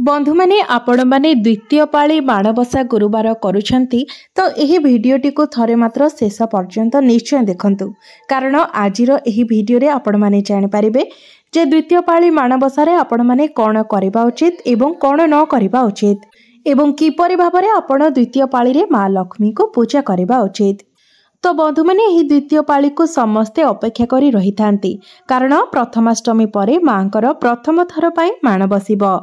बंधु माने आपण माने द्वितीय पाली माणबसा गुरुवार करुछंती तो एही भिडियोटी को थरे मात्र शेष पर्यंत निश्चय देखंतु कारण आजिर एही भिडियो रे आपण माने जानि पारिबे जे द्वितीय पाली माणबसा रे आपण माने कोन करिबा उचित एवं कोन न करिबा उचित एवं किपरि भाबरे आपण द्वितीय पाली रे मां लक्ष्मी को पूजा करिबा उचित। तो बंधु माने एही द्वितीय पाली को समस्ते अपेक्षा करी रही थांती कारण प्रथमाष्टमी परे मांकर प्रथम थर पई माण बसिबो।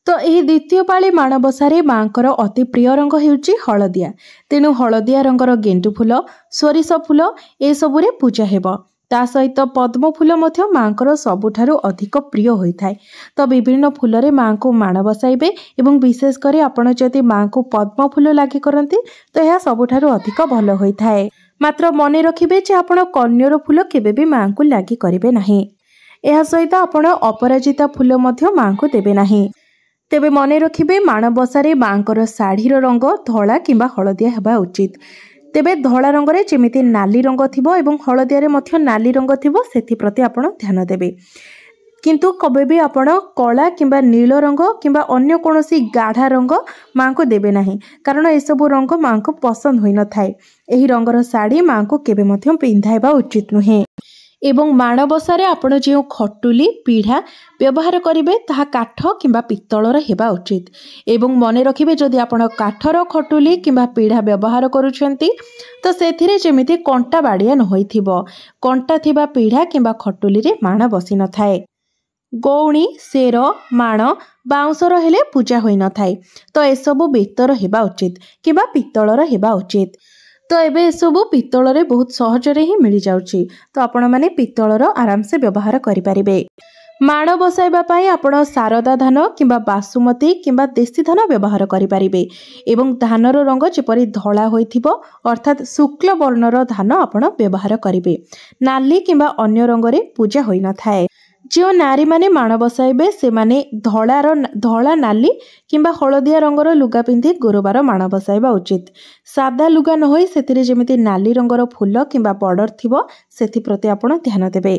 तो यही द्वितीय पाली माणबसारे मांकर अति प्रिय रंग हेउची हलदिया तेणु हलदिया रंगर गेंडु फूल सोरिष फूल ए सबुरे पूजा हेबो। ता सहित पद्म फूल मध्य मांकर सबुठारु अधिक प्रिय होइथाय। तो विभिन्न फूलरे मां को माण बसाइबे एवं विशेष करे आपण जदि मां को पद्म फूल लागि करंती तो यह सबुठारु अधिक भलो होइथाय। मात्र मने रखिबे जे आपण कन्यर फूल केबे भी मां को लागि करिवे नाही। एहा सहित आपण अपराजिता फूल मध्य मां को देबे नाही। तेबे मने रखिबे माणबसारे मांकर शाढ़ीर रंग धला किंबा हलदिया हेबा उचित। तेबे धला रंगरे जेमिति नाली रंग थिबो एवं हलदिया रे मध्य नाली रंग थिबो सेथि प्रति आपण ध्यान देबे। किंतु कबे भी आपण कला किंबा नील रंग किंबा अन्य कोनोसी गाढ़ा रंग मां को देबे नाही कारण ए सब रंग मां को पसंद होई न थाए। एही रंगर साड़ी मां को केबे मध्य पिंधाइबा उचित नुहे। एवं माणबसारे आपण जो खटुली पीढ़ा व्यवहार करेंगे ताहा काठ किंबा पित्तलर हेबा उचित। एवं मने रखिबे जदि आपण काठर खटुली किंबा पीढ़ा व्यवहार करूछंती तो सेथिरे जेमिति कंटा बाड़िया न होइथिबो। कंटा थिबा पीढ़ा किंबा खटुली रे माण बसी न थाए। गौणी सेर माण बाउंसर हेले पूजा होई न थाए तो एसबु बेतर हेबा उचित किंबा पित्तलर हेबा उचित। तो एबे सबू पित्तल रे बहुत सहजरे ही मिल जाउची तो आपण माने पित्तलर आराम से व्यवहार करि परिबे। माण बसाइबा पई आपण शारदा धान किंबा बासुमती किंबा देसी धान व्यवहार करि परिबे एवं धानर रंग जेपरि धला होइथिबो अर्थात शुक्ल वर्णर धान आपण व्यवहार करिबे। नाली किंबा अन्य रंगरे पूजा होई न थाए। जो नारी माने माण बसाइबे से माने धला नाली किंबा हलदिया रंगर लुगा पिंधि गुरुवार माण बसाइबा उचित। सादा लुगा न होई सेतिरे जेमिति नाली रंगर फूल किंबा बॉर्डर थिबो सेथि प्रति आपण ध्यान देबे।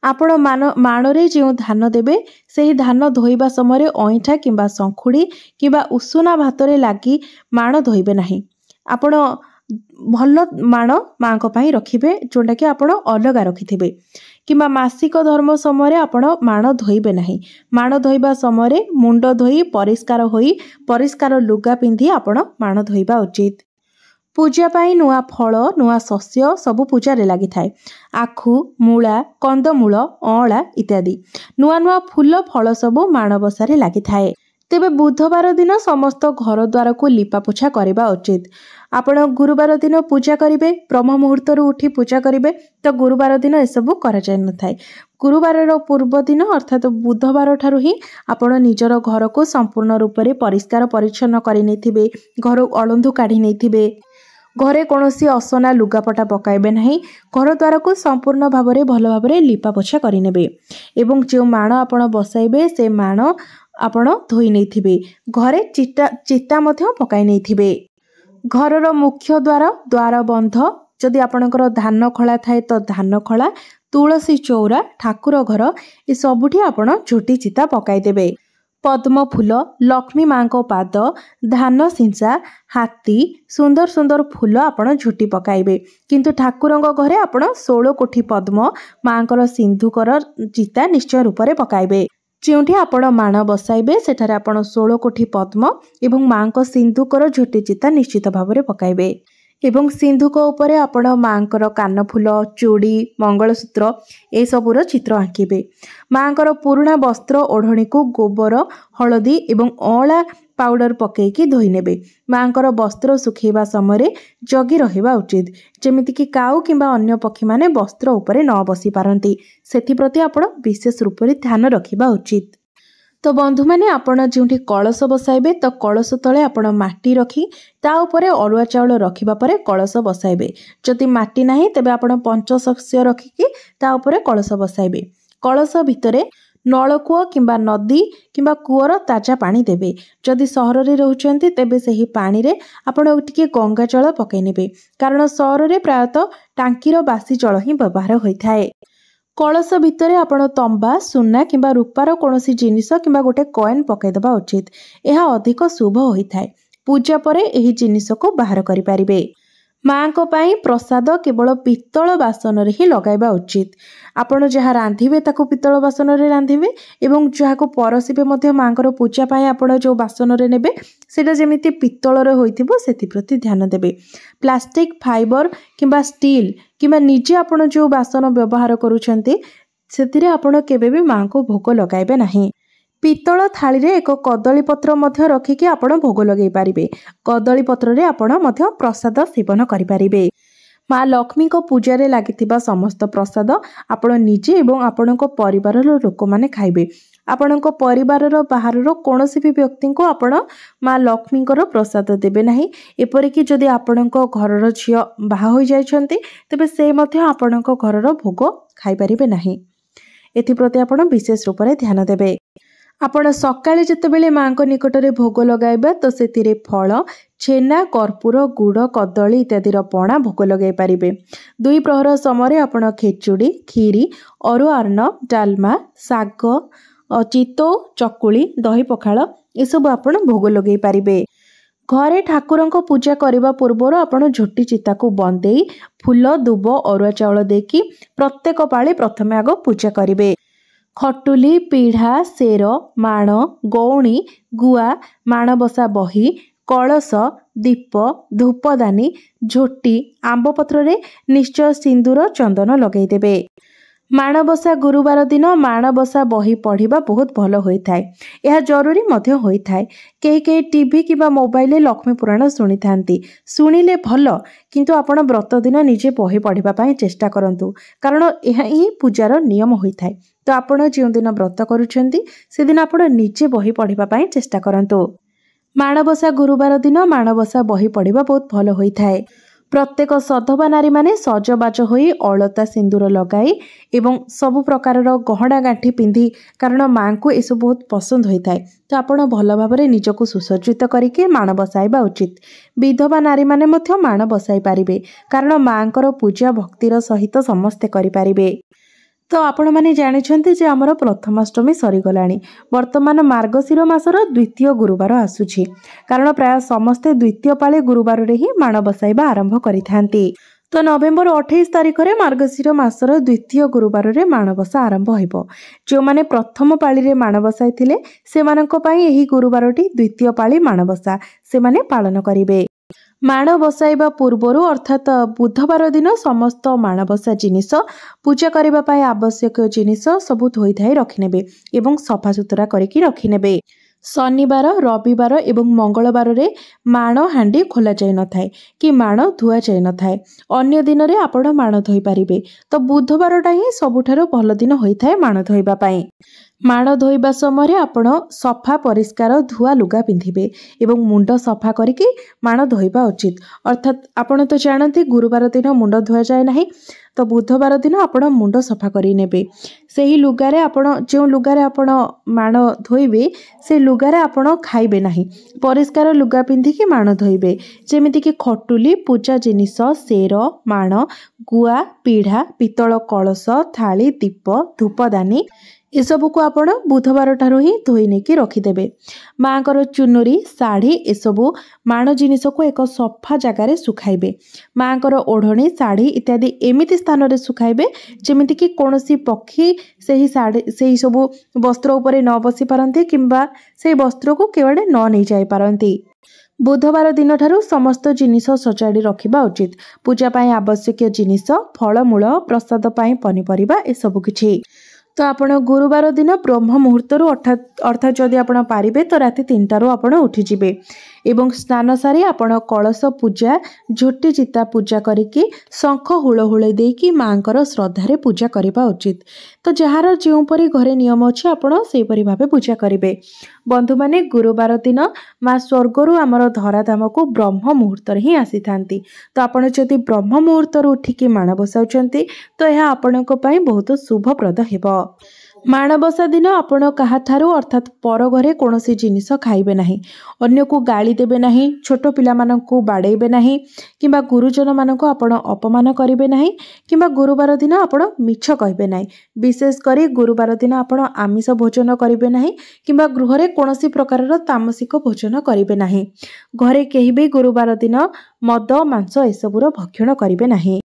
आपण माण रे जो धान देबे सेही धान धोइबा समय अइठा किंबा संखुड़ी किंबा उषुना भातरे लागि माण धोइबे नाही। आपण भल माण मां को पई रखिबे जोंटा कि आपण अलगा रखिथिबे किंबा मासिक धर्म समय आपण माण धोइबे नाही। माण धोइबा समय मुंड धोई परिष्कार लुगा पिंधि आपण माण धोइबा उचित। पूजा पाई नुआ फल नुआ शस्य सबु पूजा रे लागि थाए। आखु मूला कंदमूल अँला इत्यादि नुआ नुआ फूल फल सबु माणबसारे लागि थाए। तेबे बुधवार दिन समस्त घर द्वार को लिपा पोछा करबा उचित। आपण गुरुवार दिन पूजा करिवे ब्रह्म मुहूर्त उठी पूजा करिवे तो गुरुवार दिन एसबु करा जाय न थाए। गुरुवार पूर्व दिन अर्थात बुधवार ठारू ही आपण निजर घर को संपूर्ण रूप से परिष्कार परिच्छन्न करि नैथिबे। घर अळंधु काढी नैथिबे। घरे कोनोसी असना लुगापटा पकाइबे नहीं। घर द्वार को संपूर्ण भाबरे भल भाबरे लिपा पोछा करि नेबे एवं जो माण आपण बसाइबे से माण आपण धोई नैथिबे। घरे चिता मध्य पकाई नैथिबे। घरर मुख्य द्वार बंध जदि आपणकर धान खला थाए तो धान खला तुलसी चौरा ठाकुर घर ए सबुठी आपण झोटी चिता पकाई देबे। पद्म फूल लक्ष्मी मां को पाद धान सिंसा हाथी सुंदर सुंदर फूल आपण झोटी पकाइबे। किंतु ठाकुरंग घरे आपण 16 कोठी पद्म मांकर सिंधुकर चिता निश्चय रूप से पकाइबे। जोंठी आपण माण बसाइबे सेठारे आपण 16 कोठी पद्म एवं मांक सिंधुकर झोटी चिता निश्चित भाव पकाइबे एवं सिंधुक उपरे आपण मांकर कानफुल चूड़ी मंगलसूत्र ए सबुर चित्र आंकिबे। मांकर पुराणा वस्त्र ओढ़णी को गोबर हलदी एवं अँला पाउडर पकेकी धोई नेबे। मांकर वस्त्र सुखेबा समय जगी रहिबा उचित जेमिति कि काऊ किंबा अन्य पक्षी माने वस्त्र उपरे न बसी पारंती सेथि प्रति आपण विशेष रूप से ध्यान रखिबा उचित। तो बंधु माने आपण जोंठी कलश बसाइबे तो कलश तले आपण माटी रखी ता उपरे अरुआ चाउल रखिबा परे कलश बसाइबे। जदि माटी नाही तेबे आपण पंचशस्य रखिकी ता उपरे कलश बसाइबे। कलश भितरे नलकूଅ किंबा नदी किंबा कूअर ताजा पानी देबे। जदि सहर रे रहउचंती तेबे सही पानी रे आपण टिके गंगा जल पकाई नेबे कारण सहर रे प्रायतः टांकीर बासी जल ही व्यवहार होइथाए। कलश भितर आपण तंबा सुना किंबा रूपार कौनसी जिनिस किंबा गोटे कॉइन पकईदबा उचित। यह अधिक शुभ होता है। पूजा पर यह जिनिस को बाहर करें। माँ को पाई प्रसाद केवल पित्तल बासन रे ही लगाइबा उचित। आपण जहाँ रांधिबे ताको पित्तल बासन रे रांधिबे एवं जहाँ को परसिबे मध्य माँकर पूजा पाई आपण जो बासन रे नेबे सेटा जेमिति पित्तल रे होइथिबो सेति प्रति ध्यान देबे। प्लास्टिक फाइबर किंबा स्टील किंबा निजे आपण जो बासन व्यवहार करूछंती सेतिरे आपण केबे भी माँ को भोग लगाइबे नाही। पित्तल थाली रे एक कदली पत्र मध्य रखिकी आपण भोग लगे पारिबे। कदली पत्र रे आपण मध्य प्रसाद सेवन करि पारिबे। माँ लक्ष्मी को पूजा रे लागिथिबा समस्त प्रसाद आपण निजे एवं आपणको परिवार लोक माने खाइबे। आपणको परिवार बाहर कौनसी भी व्यक्ति को आपण माँ लक्ष्मी प्रसाद देबे नाही। एपरिकी जदि आपणको घरर झियो बाहा होई जायछंती तबे से मध्य आपणको घरर भोग खाइ पारिबे नाही। एथिप्रति आपण विशेष रूप से ध्यान देबे। आपण सकाळे जेतेबेले माँ को निकटरे भोग लगाइबा तो सेतिरे फल छेना कर्पूर गुड़ कदली इत्यादिर पणा भोग लगे पारिबे। दुई प्रहर समय आपण खेचुड़ी खीरी अरुआ अन्न डालमा साग चितो चकुली दही पखाल एसबू आपण भोग लगे पारिबे। घरे ठाकुरंको पूजा करने पूर्वर आपण झोटी चिता को बंदेई फूल दुब अरुआ चाउल देकी प्रत्येक पाली प्रथमे आग पूजा करिवे। खटुली पीढ़ा सेर माण गौणी गुआ माणबसा बही कलश दीप धूपदानी झोटी आंब पत्र रे निश्चय सिंदूर चंदन लगेदेवे। माणबसा गुरुवार दिन माणबसा बही पढ़ा बहुत भल होता है। यह जरूरी मध्य होता है। कई टीवी किंबा मोबाइल लक्ष्मी पुराण शुणी था शुणिले भल किंतु आपण व्रत दिन निजे बही पढ़ा चेष्टा करंतु कारण यह ही पूजार नियम होता है। तो आपण जो दिन व्रत करुछंती से दिन आपण निजे बही पढ़ा चेष्टा करंतु। माणबसा गुरुवार दिन माणबसा बही पढ़ा बहुत भल होता है। प्रत्येक सधवा नारी माने सजबाज होई अलता सिंदूर लगाई एवं सबु प्रकार गहना गांठी पिंधि कारण माँ को यह बहुत पसंद होता है। तो आपण भल भाव निजको सुसज्जित करके माण बसाइबा उचित। विधवा नारी माने मध्य माण बसाई पारिबे कारण माँकर पूजा भक्तिर सहित समस्ते करि पारिबे। तो आपण माने जानिछंती जे हमर प्रथमाष्टमी सरीगलाणी। वर्तमान मार्गशीर मासर द्वितीय गुरुवार आसुछि कारण प्राय समस्ते द्वितीय पाळे गुरुवार रे ही माण बसाइबा आरंभ करिथांती। तो नवेम्बर 28 तारिख रे मार्गशीर मासर द्वितीय गुरुवार रे माणबसा आरंभ होइबो। जो माने प्रथम पाळी रे माण बसाइथिले सेमानंको पई एही गुरुवारटी द्वितीय पाळी माणबसा से माने पालन करिवे। माण बसाइबा पूर्वरु अर्थात बुधवार दिन समस्त माणबसा जिनिस पूजा करबा पाई आवश्यक जिनिस सबु धोई धाई रखिनेबे एवं सफा सुतरा करिकि रखिनेबे। शनिवार रविवार एवं मंगलवार रे माण हांडी खोला जाय न थाए कि माण धुआ जाय न थाए। अन्य दिन रे आपण माण धोई पारिबे। तो बुधवारटा ही सबुठारो भल दिन होई थाए माण धोइबा पाई। माण धोइबा समय आपण सफा परिष्कार धुआ लुगा पिंधिबे एवं मुंड सफा करिकि माण धोइबा उचित। अर्थात आपण तो जानते गुरुवार दिन मुंड धुआ जाए नाही तो बुधवार दिन आपण मुंड सफा करि नेबे। सेही लुगारे आपण जो लुगारे आपण माण धोइबे से लुगारे आपण खाइबे नाही। परिष्कार लुगा पिंधिकि माण धोइबे जेमिति कि खटुली पूजा जिनिस सेर माण गुआ पीढ़ा पितल कलश थाली दीप धूपदानी एसबू को आपण बुधवार ठारू ही धोई नेकी रखिदेबे। माँकर चुनरी साड़ी एसबू माण जिनिस को एक सफा जगार सुखाइबे। माँकर ओढ़णी साड़ी इत्यादि एमिति स्थान रे सुखाइबे जेमिति कि कोनोसी पक्षी सेही साड़ी सेही सबू वस्त्र उपरे न बसी पारंती किंबा सेही वस्त्र को केवड़े न नहीं जाई पारंती। बुधवार दिन ठारू समस्त जिनिस सजाड़ी रखिबा उचित। पूजा पाई आवश्यक जिनिस फलमूल प्रसाद पाई पनीपरिबा एसबू किछि। तो आपण गुरुवार दिन ब्रह्म मुहूर्त अर्थात जदि आपण पारिबे तो राति 3टारू आपण उठी जिबे एवं स्नान सारी आपण कलश पूजा झोटी चिता पूजा करिकि शंख हुलहुले देकी माँकर श्रद्धारे पूजा करिबा उचित। तो जहार जोपरी घरे नियम अछि आपण सेपरि भाबे पूजा करिबे। बंधु माने गुरुवार दिन माँ स्वर्गरु आमर धराधाम को ब्रह्म मुहूर्त ही आसी थांती। तो आपण जदि ब्रह्म मुहूर्त उठिकी माण बसाउचंती तो यह आपणको पई बहुत शुभप्रद हेबो। माणबसा दिन आपण काहाठारू अर्थात पर घरे कौनसी जिनिस खाइबे नाही, अन्य को गाली देबे नाही, छोट पिला माननकु बाडेबे नाही किंबा गुरुजन माननको आपण अपमान करिबे नाही किंबा गुरुवार दिन आपण मिछ कहबे नाही। विशेष करी गुरुवार दिन आपण आमिष भोजन करिबे नाही किंबा गृह रे कौनसी प्रकारर तामसिक भोजन करिबे नाही। घरे केही भी गुरुवार दिन मद मांस एसबुर भक्षण करिबे नाही।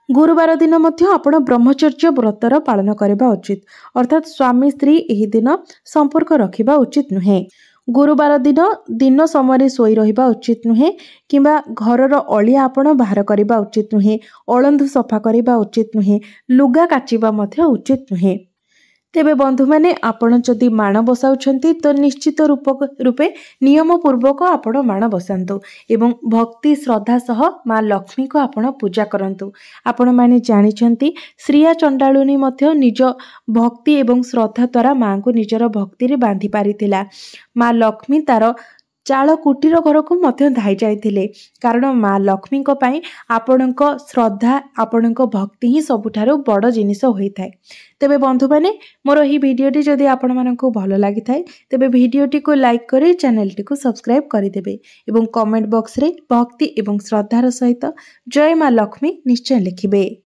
गुरुवार दिन मध्य आपण ब्रह्मचर्य व्रतर पालन करबा उचित, अर्थात स्वामी स्त्री एही दिन संपर्क रखिबा उचित नुहे। गुरुवार दिन दिन समय सोई रहिबा उचित नुहे किंबा घरर अलिया आपण बाहर करबा उचित नुहे, अळंधु सफा करबा उचित नुहे, लुगा काचिबा मध्य उचित नुहे। तेबे बंधु माने आपण जदि माण बसाउछंती तो निश्चित रूपे नियम पूर्वक आपण माण बसांतु एवं भक्ति श्रद्धा सह माँ लक्ष्मी को आपण पूजा करंतु। आपण माने जानिछंती श्रिया चंडालुनी मध्य निज भक्ति एवं श्रद्धा द्वारा माँ को निजर भक्ति रे बांधी पारिथिला। माँ लक्ष्मी तार चाल कुटीर घर को मध्य धाई जाइथिले, कारण माँ लक्ष्मी को पाई आपणक श्रद्धा आपणक भक्ति ही सबुठारु बड़ जिनिस होई थाए। तेबे बंधु माने मोर ही वीडियोटी जदि आपण मानकु भलो लागि थाए तेबे वीडियोटी को लाइक करी चैनलटी को सब्सक्राइब करि देबे एवं कमेंट बॉक्स रे भक्ति एवं श्रद्धार सहित जय माँ लक्ष्मी निश्चय लिखिबे।